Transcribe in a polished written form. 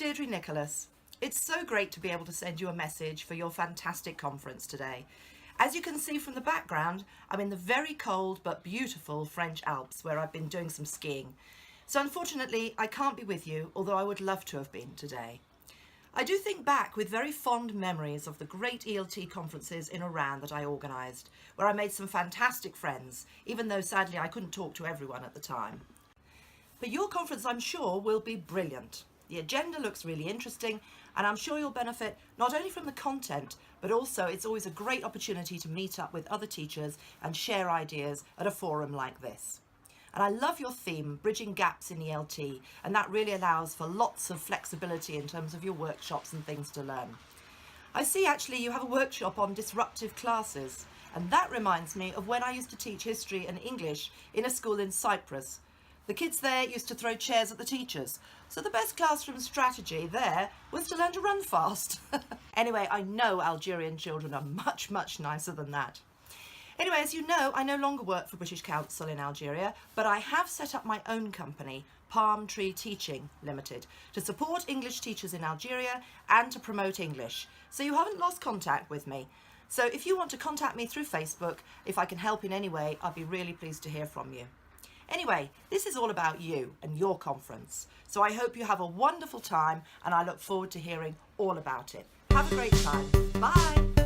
Deirdre Nicholas. It's so great to be able to send you a message for your fantastic conference today. As you can see from the background, I'm in the very cold but beautiful French Alps where I've been doing some skiing. So unfortunately, I can't be with you, although I would love to have been today. I do think back with very fond memories of the great ELT conferences in Iran that I organised, where I made some fantastic friends, even though sadly I couldn't talk to everyone at the time. But your conference, I'm sure, will be brilliant. The agenda looks really interesting, and I'm sure you'll benefit not only from the content, but also it's always a great opportunity to meet up with other teachers and share ideas at a forum like this. And I love your theme, Bridging Gaps in ELT, and that really allows for lots of flexibility in terms of your workshops and things to learn. I see actually you have a workshop on disruptive classes, and that reminds me of when I used to teach history and English in a school in Cyprus. The kids there used to throw chairs at the teachers, so the best classroom strategy there was to learn to run fast. Anyway, I know Algerian children are much, much nicer than that. Anyway, as you know, I no longer work for British Council in Algeria, but I have set up my own company, Palm Tree Teaching Limited, to support English teachers in Algeria and to promote English. So you haven't lost contact with me. So if you want to contact me through Facebook, if I can help in any way, I'll be really pleased to hear from you. Anyway, this is all about you and your conference. So I hope you have a wonderful time and I look forward to hearing all about it. Have a great time. Bye.